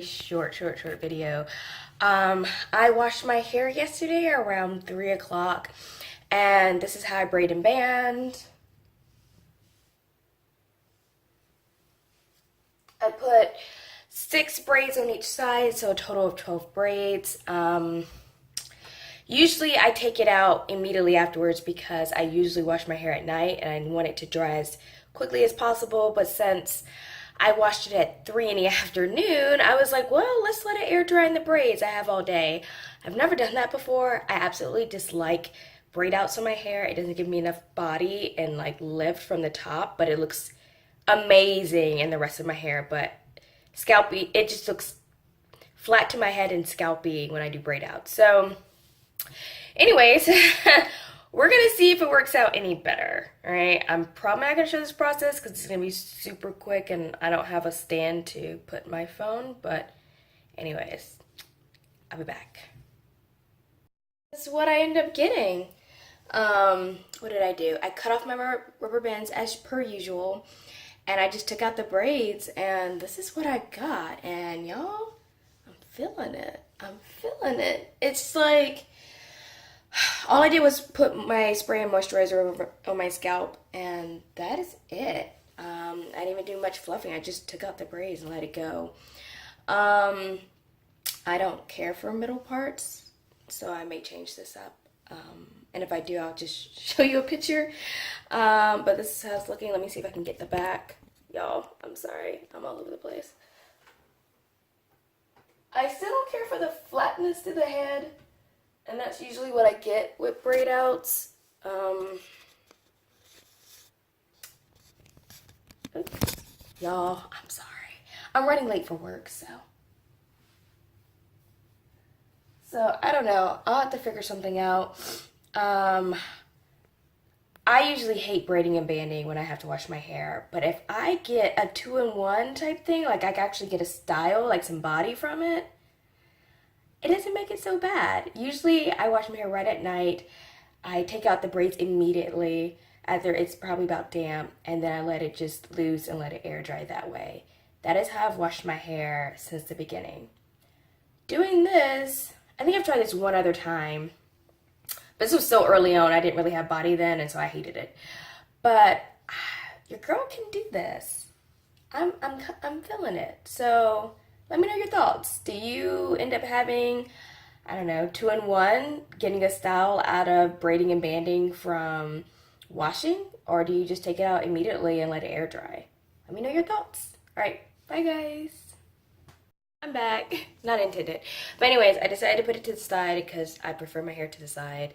short video. I washed my hair yesterday around 3 o'clock, and this is how I braid and band. I put 6 braids on each side, so a total of 12 braids. Usually I take it out immediately afterwards because I usually wash my hair at night and I want it to dry as quickly as possible. But since I washed it at 3 in the afternoon, I was like, well, let's let it air dry in the braids. I have all day. I've never done that before. I absolutely dislike braid outs on my hair. It doesn't give me enough body and like lift from the top, but it looks amazing in the rest of my hair. But scalpy, it just looks flat to my head and scalpy when I do braid out. So anyways, we're gonna see if it works out any better. All right, I'm probably not gonna show this process because it's gonna be super quick and I don't have a stand to put my phone, but anyways, I'll be back. This is what I ended up getting. What did I do? I cut off my rubber bands as per usual, and I just took out the braids, and this is what I got. And y'all, I'm feeling it. I'm feeling it. It's like, all I did was put my spray and moisturizer on my scalp, and that is it. I didn't even do much fluffing. I just took out the braids and let it go. I don't care for middle parts, so I may change this up. And if I do, I'll just show you a picture. But this is how it's looking. Let me see if I can get the back. Y'all, I'm sorry. I'm all over the place. I still don't care for the flatness to the head. And that's usually what I get with braid outs. Oops. Y'all, I'm sorry. I'm running late for work, so I don't know. I'll have to figure something out. I usually hate braiding and banding when I have to wash my hair, but if I get a 2-in-1 type thing, like I can actually get a style, like some body from it, it doesn't make it so bad. Usually I wash my hair right at night. I take out the braids immediately after it's probably about damp, and then I let it just loose and let it air dry that way. That is how I've washed my hair since the beginning. Doing this, I think I've tried this one other time, but this was so early on. I didn't really have body then, and so I hated it. But your girl can do this. I'm feeling it. So let me know your thoughts. Do you end up having, I don't know, 2-in-1, getting a style out of braiding and banding from washing, or do you just take it out immediately and let it air dry? Let me know your thoughts. All right, bye guys. I'm back. Not intended. But anyways, I decided to put it to the side because I prefer my hair to the side.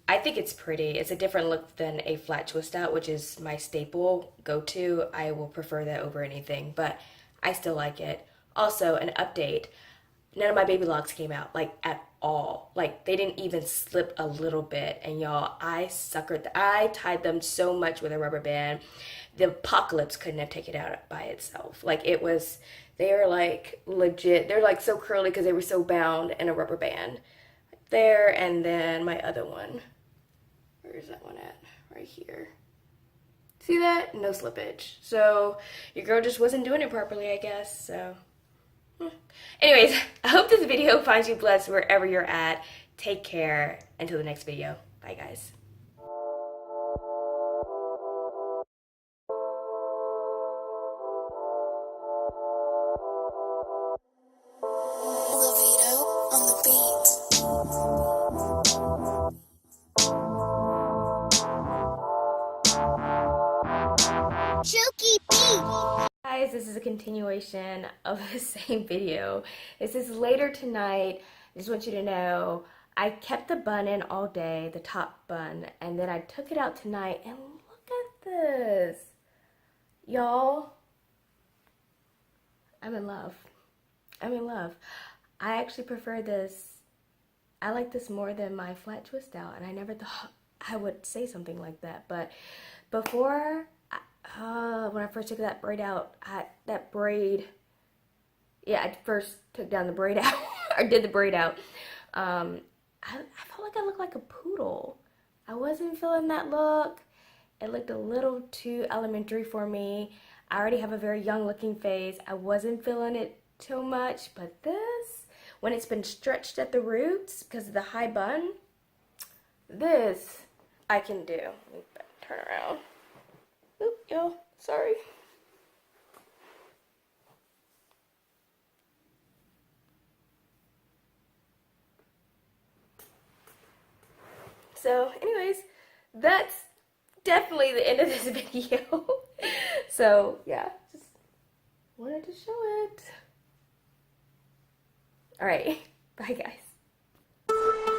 I think it's pretty. It's a different look than a flat twist out, which is my staple go-to. I will prefer that over anything, but I still like it. Also, an update. None of my baby locks came out, like, at all. Like, they didn't even slip a little bit. And y'all, I tied them so much with a rubber band. The apocalypse couldn't have taken it out by itself. Like, it was, they are like legit. They're like so curly because they were so bound in a rubber band. There, and then my other one. Where is that one at? Right here. See that? No slippage. So your girl just wasn't doing it properly, I guess. So anyways, I hope this video finds you blessed wherever you're at. Take care. Until the next video. Bye, guys. Braidout on the beat. Chooky beat. Guys, this is a continuation of the same video. This is later tonight. I just want you to know I kept the bun in all day, the top bun, and then I took it out tonight, and look at this. Y'all, I'm in love. I'm in love. I actually prefer this. I like this more than my flat twist out, and I never thought I would say something like that. But before, when I first took that braid out, I first took down the braid out, or did the braid out. I felt like I looked like a poodle. I wasn't feeling that look. It looked a little too elementary for me. I already have a very young looking face. I wasn't feeling it too much, but this, when it's been stretched at the roots because of the high bun, this I can do. Let me turn around. Oop, y'all, sorry. So anyways, that's definitely the end of this video. So yeah, just wanted to show it. All right, bye guys.